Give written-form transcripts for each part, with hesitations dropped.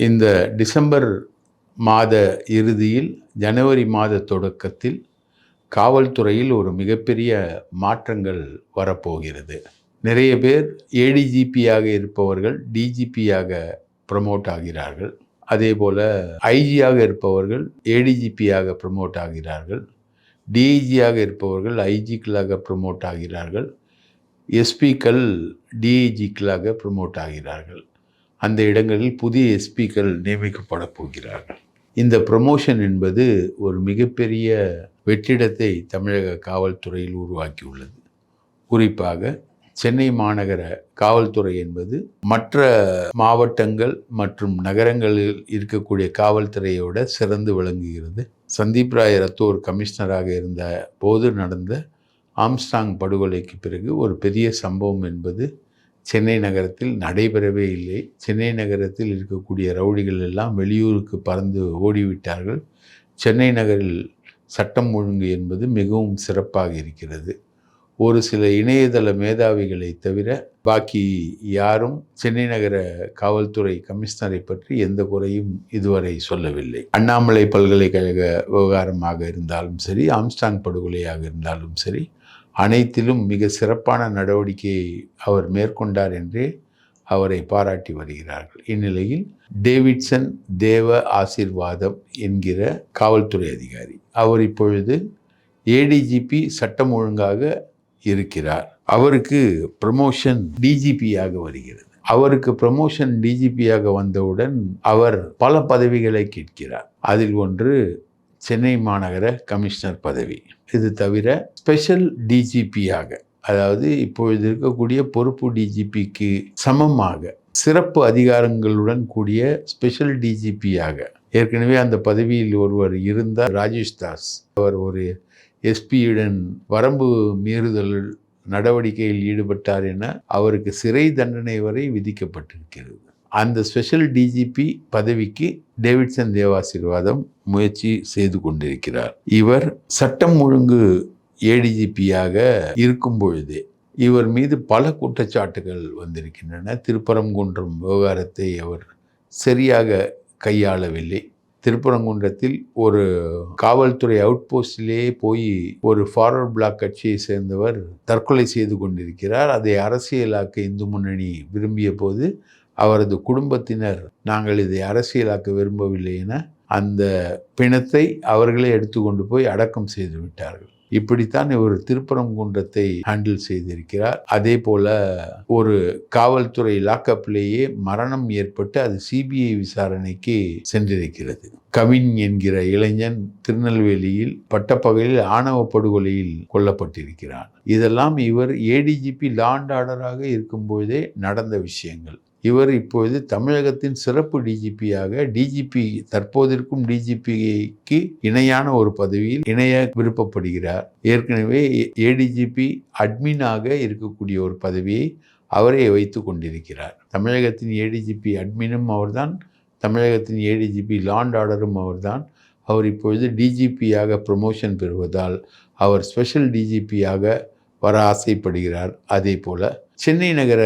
இந்த டிசம்பர் மாத இறுதியில் ஜனவரி மாத தொடக்கத்தில் காவல்துறையில் ஒரு மிகப்பெரிய மாற்றங்கள் வரப்போகிறது. நிறைய பேர் ஏடிஜிபியாக இருப்பவர்கள் டிஜிபியாக ப்ரமோட் ஆகிறார்கள். அதேபோல ஐஜியாக இருப்பவர்கள் ஏடிஜிபியாக ப்ரமோட் ஆகிறார்கள். டிஐஜியாக இருப்பவர்கள் ஐஜிக்களாக ப்ரமோட் ஆகிறார்கள். எஸ்பிக்கள் டிஐஜிக்களாக ப்ரமோட் ஆகிறார்கள். அந்த இடங்களில் புதிய எஸ்பிக்கள் நியமிக்கப்பட போகிறார்கள். இந்த ப்ரமோஷன் என்பது ஒரு மிகப்பெரிய வெற்றிடத்தை தமிழக காவல்துறையில் உருவாக்கியுள்ளது. குறிப்பாக சென்னை மாநகர காவல்துறை என்பது மற்ற மாவட்டங்கள் மற்றும் நகரங்களில் இருக்கக்கூடிய காவல்துறையோட சிறந்து விளங்குகிறது. சந்தீப் ராய் ரத்தோர் கமிஷனராக இருந்த போது நடந்த ஆம்ஸ்டாங் படுகொலைக்கு பிறகு ஒரு பெரிய சம்பவம் என்பது சென்னை நகரத்தில் நடைபெறவே இல்லை. சென்னை நகரத்தில் இருக்கக்கூடிய ரவுடிகள் எல்லாம் வெளியூருக்கு பறந்து ஓடிவிட்டார்கள். சென்னை நகரில் சட்டம் ஒழுங்கு என்பது மிகவும் சிறப்பாக இருக்கிறது. ஒரு சில இணையதள மேதாவிகளை தவிர பாக்கி யாரும் சென்னை நகர காவல்துறை கமிஷனரை பற்றி எந்த குறையும் இதுவரை சொல்லவில்லை. அண்ணாமலை பல்கலைக்கழக விவகாரமாக இருந்தாலும் சரி, ஆம்ஸ்டாங் படுகொலையாக இருந்தாலும் சரி, அனைத்திலும் மிக சிறப்பான நடவடிக்கையை அவர் மேற்கொண்டார் என்றே அவரை பாராட்டி வருகிறார்கள். இந்நிலையில் டேவிட்சன் தேவ ஆசீர்வாதம் என்கிற காவல்துறை அதிகாரி, அவர் இப்பொழுது ஏடிஜிபி சட்டம் ஒழுங்காக இருக்கிறார். அவருக்கு ப்ரமோஷன் டிஜிபியாக வருகிறது. அவருக்கு ப்ரமோஷன் டிஜிபியாக வந்தவுடன் அவர் பல பதவிகளை கேட்கிறார். அதில் ஒன்று சென்னை மாநகர கமிஷனர் பதவி. இது தவிர ஸ்பெஷல் டிஜிபியாக, அதாவது இப்பொழுது இருக்கக்கூடிய பொறுப்பு டிஜிபிக்கு சமமாக சிறப்பு அதிகாரங்களுடன் கூடிய ஸ்பெஷல் டிஜிபியாக ஏற்கனவே அந்த பதவியில் ஒருவர் இருந்தார், ராஜேஷ் தாஸ். அவர் ஒரு எஸ்பியுடன் வரம்பு மீறுதல் நடவடிக்கையில் ஈடுபட்டார் என அவருக்கு சிறை தண்டனை வரை விதிக்கப்பட்டிருக்கிறது. அந்த ஸ்பெஷல் டிஜிபி பதவிக்கு டேவிட்சன் தேவாசீர்வாதம் முயற்சி செய்து கொண்டிருக்கிறார். இவர் சட்டம் ஒழுங்கு ஏடிஜிபியாக இருக்கும் பொழுதே இவர் மீது பல குற்றச்சாட்டுகள் வந்திருக்கின்றன. திருப்பரங்குன்றம் விவகாரத்தை அவர் சரியாக கையாளவில்லை. திருப்பரங்குன்றத்தில் ஒரு காவல்துறை அவுட் போஸ்டிலேயே போய் ஒரு ஃபார்வர்ட் பிளாக் கட்சியை சேர்ந்தவர் தற்கொலை செய்து கொண்டிருக்கிறார். அதை அரசியலாக்க இந்து முன்னணி விரும்பிய போது அவரது குடும்பத்தினர் நாங்கள் இதை அரசியலாக்க விரும்பவில்லை என அந்த பிணத்தை அவர்களே எடுத்துக்கொண்டு போய் அடக்கம் செய்து விட்டார்கள். இப்படித்தான் இவர் திருப்பரங்குன்றத்தை ஹேண்டில் செய்திருக்கிறார். அதே போல ஒரு காவல்துறை லாக்கப்பிலேயே மரணம் ஏற்பட்டு அது சிபிஐ விசாரணைக்கு சென்றிருக்கிறது. கவின் என்கிற இளைஞன் திருநெல்வேலியில் பட்டப்பகலில் ஆணவ படுகொலையில் கொல்லப்பட்டிருக்கிறார். இதெல்லாம் இவர் ஏடிஜிபி லா அண்ட் ஆர்டராக இருக்கும்போதே நடந்த விஷயங்கள். இவர் இப்பொழுது தமிழகத்தின் சிறப்பு டிஜிபியாக, டிஜிபி தற்போதிருக்கும் டிஜிபிக்கு இணையான ஒரு பதவியில் இணைய விருப்பப்படுகிறார். ஏற்கனவே ஏடிஜிபி அட்மினாக இருக்கக்கூடிய ஒரு பதவியை அவரே வைத்து கொண்டிருக்கிறார். தமிழகத்தின் ஏடிஜிபி அட்மினும் அவர்தான், தமிழகத்தின் ஏடிஜிபி லா அண்ட் ஆர்டரும் அவர்தான். அவர் இப்பொழுது டிஜிபியாக ப்ரமோஷன் பெறுவதால் அவர் ஸ்பெஷல் டிஜிபியாக வர ஆசைப்படுகிறார். அதே போல சென்னை நகர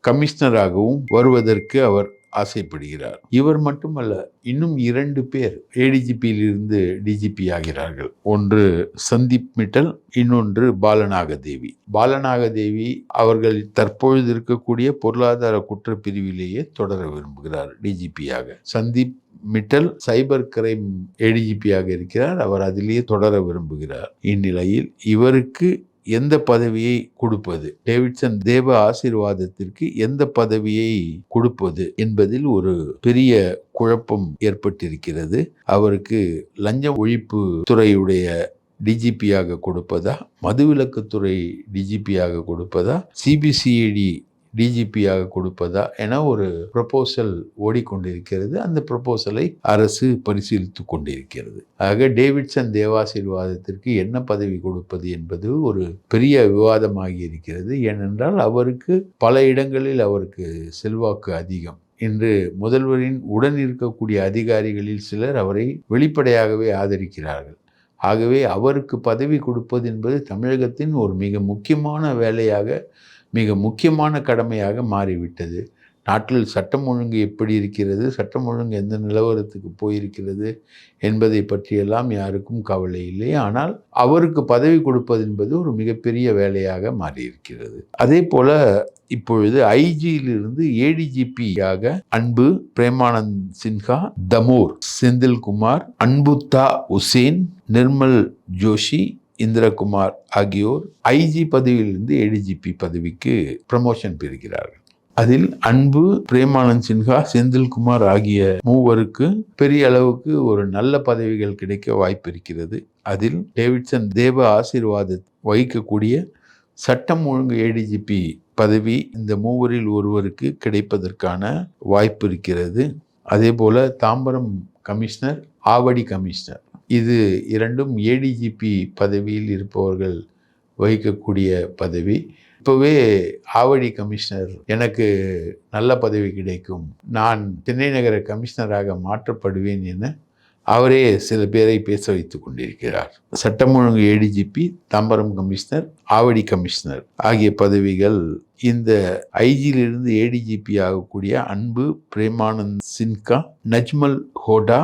கமிஷனராகவும் வருவதற்கு அவர் ஆசைப்படுகிறார். இவர் மட்டுமல்ல, இன்னும் 2 பேர் ஏடிஜிபியிலிருந்து டிஜிபி ஆகிறார்கள். ஒன்று சந்தீப் மிட்டல், இன்னொன்று பாலநாகதேவி. பாலநாகதேவி அவர்கள் தற்பொழுது இருக்கக்கூடிய பொருளாதார குற்றப்பிரிவிலேயே தொடர விரும்புகிறார் டிஜிபியாக. சந்தீப் மிட்டல் சைபர் கிரைம் ஏடிஜிபியாக இருக்கிறார். அவர் அதிலேயே தொடர விரும்புகிறார். இந்நிலையில் இவருக்கு எந்த பதவியை கொடுப்பது, டேவிட்சன் தேவ ஆசீர்வாதத்திற்கு எந்த பதவியை கொடுப்பது என்பதில் ஒரு பெரிய குழப்பம் ஏற்பட்டிருக்கிறது. அவருக்கு லஞ்ச ஒழிப்பு துறையுடைய டிஜிபியாக கொடுப்பதா, மதுவிலக்குத்துறை டிஜிபியாக கொடுப்பதா, சிபிசிஐடி டிஜிபியாக கொடுப்பதா என ஒரு ப்ரொபோசல் ஓடிக்கொண்டிருக்கிறது. அந்த ப்ரொபோசலை அரசு பரிசீலித்து கொண்டிருக்கிறது. ஆக டேவிட்சன் தேவாசீர்வாதத்திற்கு என்ன பதவி கொடுப்பது என்பது ஒரு பெரிய விவாதமாகி இருக்கிறது. ஏனென்றால் அவருக்கு பல இடங்களில் அவருக்கு செல்வாக்கு அதிகம். இன்று முதல்வரின் உடன் இருக்கக்கூடிய அதிகாரிகளில் சிலர் அவரை வெளிப்படையாகவே ஆதரிக்கிறார்கள். ஆகவே அவருக்கு பதவி கொடுப்பது என்பது தமிழகத்தின் ஒரு மிக முக்கியமான வேலையாக, மிக முக்கியமான கடமையாக மாறிவிட்டது. நாட்டில் சட்டம் ஒழுங்கு எப்படி இருக்கிறது, சட்டம் ஒழுங்கு எந்த நிலவரத்துக்கு போயிருக்கிறது என்பதை பற்றியெல்லாம் யாருக்கும் கவலை இல்லை. ஆனால் அவருக்கு பதவி கொடுப்பது என்பது ஒரு மிகப்பெரிய வேலையாக மாறியிருக்கிறது. அதே போல இப்பொழுது ஐஜியிலிருந்து ஏடிஜிபியாக அன்பு, பிரேமானந்த் சின்ஹா, தமோர் செந்தில்குமார், அன்புத்தா உசேன், நிர்மல் ஜோஷி, இந்திரகுமார் ஆகியோர் ஐஜி பதவியிலிருந்து ஏடிஜிபி பதவிக்கு ப்ரமோஷன் பெறுகிறார்கள். அதில் அன்பு, பிரேமானந்த் சின்ஹா, செந்தில்குமார் ஆகிய மூவருக்கு பெரிய அளவுக்கு ஒரு நல்ல பதவிகள் கிடைக்க வாய்ப்பு இருக்கிறது. அதில் டேவிட்சன் தேவ ஆசீர்வாத வகிக்கக்கூடிய சட்டம் ஒழுங்கு ஏடிஜிபி பதவி இந்த மூவரில் ஒருவருக்கு கிடைப்பதற்கான வாய்ப்பு இருக்கிறது. அதே போல தாம்பரம் கமிஷனர், ஆவடி கமிஷனர், இது இரண்டும் ஏடிஜிபி பதவியில் இருப்பவர்கள் வகிக்கக்கூடிய பதவி. இப்போவே ஆவடி கமிஷனர் எனக்கு நல்ல பதவி கிடைக்கும், நான் சென்னை நகர கமிஷனராக மாற்றப்படுவேன் என அவரே சில பேரை பேச வைத்துக் கொண்டிருக்கிறார். சட்டம் ஒழுங்கு ADGP, Tambaram commissioner, Avadi commissioner ஆகிய பதவிகள் இந்த ஐஜியிலிருந்து ஏடிஜிபி ஆகக்கூடிய அன்பு, பிரேமானந்த் சின்ஹா, நஜ்மல் ஹோடா,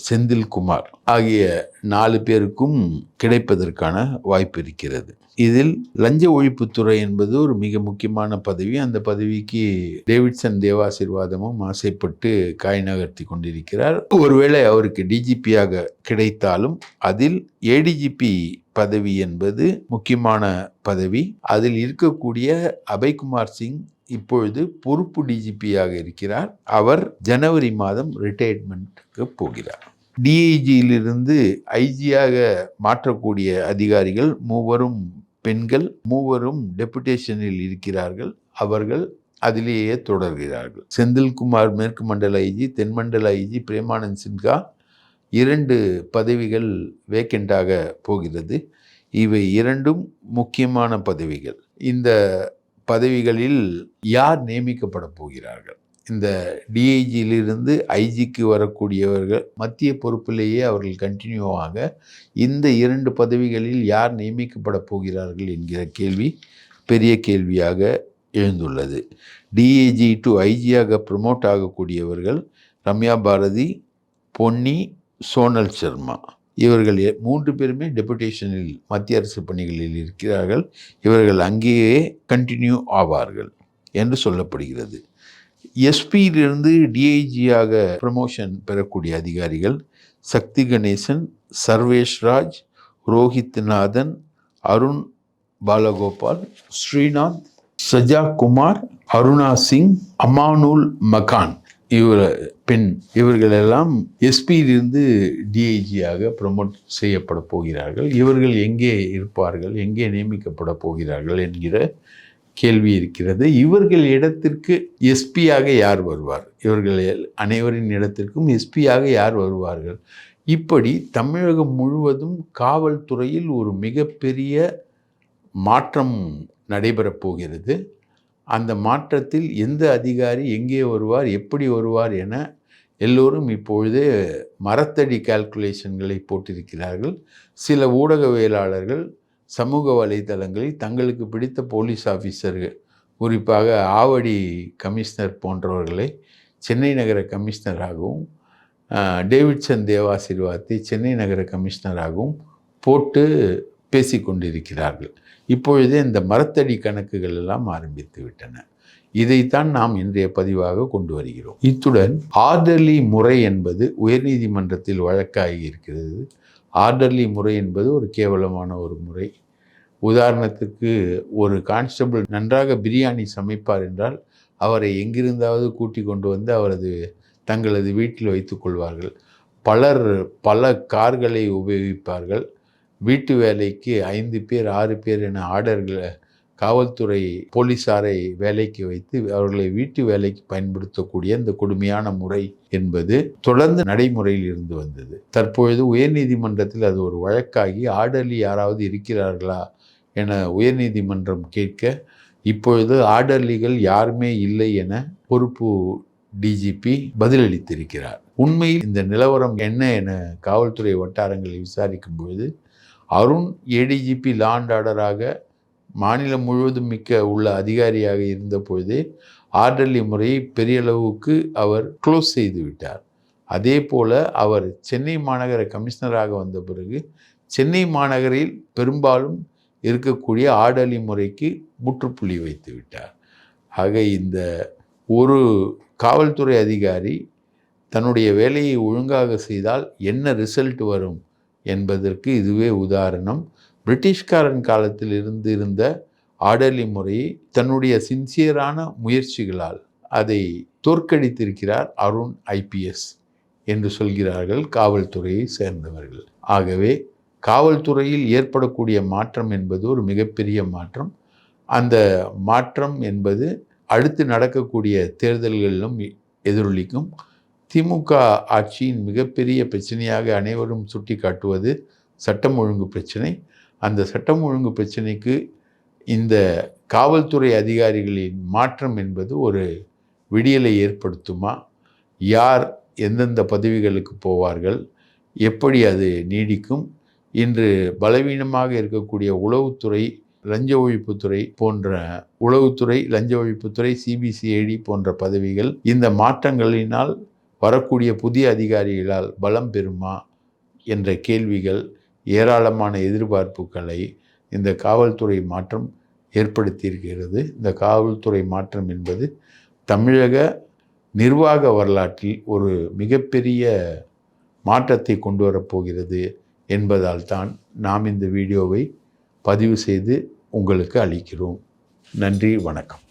செந்தில்குமார் ஆகிய 4 பேருக்கும் கிடைப்பதற்கான வாய்ப்பு இருக்கிறது. இதில் லஞ்ச ஒழிப்புத்துறை என்பது ஒரு மிக முக்கியமான பதவி. அந்த பதவிக்கு டேவிட்சன் தேவாசீர்வாதமும் ஆசைப்பட்டு காய் நகர்த்தி கொண்டிருக்கிறார். ஒருவேளை அவருக்கு டிஜிபியாக கிடைத்தாலும் அதில் ஏடிஜிபி பதவி என்பது முக்கியமான பதவி. அதில் இருக்கக்கூடிய அபய்குமார் சிங் இப்பொழுது பொறுப்பு டிஜிபியாக இருக்கிறார். அவர் ஜனவரி மாதம் ரிட்டையர்மெண்ட்டுக்கு போகிறார். டிஐஜியிலிருந்து ஐஜியாக மாற்றக்கூடிய அதிகாரிகள் மூவரும் பெண்கள், மூவரும் டெபுடேஷனில் இருக்கிறார்கள். அவர்கள் அதிலேயே தொடர்கிறார்கள். செந்தில்குமார் மேற்கு மண்டல ஐஜி, தென்மண்டல ஐஜி பிரேமானந்த் சின்ஹா 2 பதவிகள் வேக்கெண்டாக போகிறது. இவை 2ம் முக்கியமான பதவிகள். இந்த பதவிகளில் யார் நியமிக்கப்பட போகிறார்கள்? இந்த டிஐஜியிலிருந்து ஐஜிக்கு வரக்கூடியவர்கள் மத்திய பொறுப்பிலேயே அவர்கள் கண்டினியூவாக இந்த 2 பதவிகளில் யார் நியமிக்கப்பட போகிறார்கள் என்கிற கேள்வி பெரிய கேள்வியாக எழுந்துள்ளது. டிஐஜி டு ஐஜியாக ப்ரமோட் ஆகக்கூடியவர்கள் ரம்யா பாரதி, பொன்னி, சோனல் சர்மா. இவர்கள் 3 பேருமே டெபுடேஷனில் மத்திய அரசு பணிகளில் இருக்கிறார்கள். இவர்கள் அங்கேயே கண்டினியூ ஆவார்கள் என்று சொல்லப்படுகிறது. எஸ்பியிலிருந்து டிஐஜியாக ப்ரமோஷன் பெறக்கூடிய அதிகாரிகள் சக்தி கணேசன், சர்வேஷ் ராஜ், ரோஹித் நாதன், அருண் பாலகோபால், ஸ்ரீநாத், சஜா குமார், அருணா சிங், அமானுல் மகான் இவர்களெல்லாம் எஸ்பியிலிருந்து டிஐஜியாக ப்ரமோட் செய்யப்பட போகிறார்கள். இவர்கள் எங்கே இருப்பார்கள், எங்கே நியமிக்கப்பட போகிறார்கள் என்கிற கேள்வி இருக்கிறது. இவர்கள் இடத்திற்கு எஸ்பியாக யார் வருவார்? இவர்கள் அனைவரின் இடத்திற்கும் எஸ்பியாக யார் வருவார்கள்? இப்படி தமிழகம் முழுவதும் காவல்துறையில் ஒரு மிகப்பெரிய மாற்றம் நடைபெறப் போகிறது. அந்த மாற்றத்தில் எந்த அதிகாரி எங்கே வருவார், எப்படி வருவார் என எல்லோரும் இப்பொழுதே மரத்தடி கால்குலேஷன்களை போட்டிருக்கிறார்கள். சில ஊடகவியலாளர்கள் சமூக வலைதளங்களில் தங்களுக்கு பிடித்த போலீஸ் ஆஃபீஸர்கள், குறிப்பாக ஆவடி கமிஷனர் போன்றவர்களை சென்னை நகர கமிஷனராகவும், டேவிட்சன் தேவாசீர்வாதத்தை சென்னை நகர கமிஷனராகவும் போட்டு பேசிக்கொண்டிருக்கிறார்கள். இப்பொழுதே இந்த மரத்தடி கணக்குகள் எல்லாம் ஆரம்பித்து விட்டன. இதைத்தான் நாம் இன்றைய பதிவாக கொண்டு வருகிறோம். இத்துடன் ஆர்டர்லி முறை என்பது உயர்நீதிமன்றத்தில் வழக்காகி இருக்கிறது. ஆர்டர்லி முறை என்பது ஒரு கேவலமான ஒரு முறை. உதாரணத்துக்கு, ஒரு கான்ஸ்டபிள் நன்றாக பிரியாணி சமைப்பார் என்றால் அவரை எங்கிருந்தாவது கூட்டி கொண்டு வந்து தங்களது வீட்டில் வைத்துக் கொள்வார்கள். பலர் பல கார்களை உபயோகிப்பார்கள். வீட்டு வேலைக்கு 5 பேர் 6 பேர் என ஆர்டர்களை காவல்துறை போலீஸாரை வேலைக்கு வைத்து அவர்களை வீட்டு வேலைக்கு பயன்படுத்தக்கூடிய இந்த கொடுமையான முறை என்பது தொடர்ந்து நடைமுறையில் இருந்து வந்தது. தற்பொழுது உயர்நீதிமன்றத்தில் அது ஒரு வழக்காகி ஆர்டர்லி யாராவது இருக்கிறார்களா என உயர்நீதிமன்றம் கேட்க, இப்பொழுது ஆர்டர்லிகள் யாருமே இல்லை என பொறுப்பு டிஜிபி பதிலளித்திருக்கிறார். உண்மையில் இந்த நிலவரம் என்ன என காவல்துறை வட்டாரங்களை விசாரிக்கும் பொழுது, அருண் ஏடிஜிபி லா அண்ட் ஆர்டராக மாநிலம் முழுவதும் உள்ள அதிகாரியாக இருந்த பொழுதே ஆர்டர்லி முறையை பெரிய அளவுக்கு அவர் க்ளோஸ் செய்து விட்டார். அதே போல் அவர் சென்னை மாநகர கமிஷனராக வந்த பிறகு சென்னை மாநகரில் பெரும்பாலும் இருக்கக்கூடிய ஆர்டர்லி முறைக்கு முற்றுப்புள்ளி வைத்து விட்டார். ஆக இந்த ஒரு காவல்துறை அதிகாரி தன்னுடைய வேலையை ஒழுங்காக செய்தால் என்ன ரிசல்ட் வரும் என்பதற்கு இதுவே உதாரணம். பிரிட்டிஷ்காரன் காலத்தில் இருந்த ஆர்டர்லி முறையை தன்னுடைய சின்சியரான முயற்சிகளால் அதை தோற்கடித்திருக்கிறார் அருண் IPS என்று சொல்கிறார்கள் காவல்துறையை சேர்ந்தவர்கள். ஆகவே காவல்துறையில் ஏற்படக்கூடிய மாற்றம் என்பது ஒரு மிகப்பெரிய மாற்றம். அந்த மாற்றம் என்பது அடுத்து நடக்கக்கூடிய தேர்தல்களிலும் எதிரொலிக்கும். திமுக ஆட்சியின் மிகப்பெரிய பிரச்சனையாக அனைவரும் சுட்டி காட்டுவது சட்டம் ஒழுங்கு பிரச்சனை. அந்த சட்டம் ஒழுங்கு பிரச்சனைக்கு இந்த காவல்துறை அதிகாரிகளின் மாற்றம் என்பது ஒரு விடியலை ஏற்படுத்துமா? யார் எந்தெந்த பதவிகளுக்கு போவார்கள்? எப்படி அது நீடிக்கும்? இன்று பலவீனமாக இருக்கக்கூடிய உளவுத்துறை, லஞ்ச ஒழிப்புத்துறை போன்ற உளவுத்துறை, லஞ்ச ஒழிப்புத்துறை, CBCID போன்ற பதவிகள் இந்த மாற்றங்களினால் வரக்கூடிய புதிய அதிகாரிகளால் பலம் பெறுமா என்ற கேள்விகள், ஏராளமான எதிர்பார்ப்புகளை இந்த காவல்துறை மாற்றம் ஏற்படுத்தியிருக்கிறது. இந்த காவல்துறை மாற்றம் என்பது தமிழக நிர்வாக வரலாற்றில் ஒரு மிகப்பெரிய மாற்றத்தை கொண்டு வரப்போகிறது என்பதால் தான் நாம் இந்த வீடியோவை பதிவு செய்து உங்களுக்கு அளிக்கிறோம். நன்றி, வணக்கம்.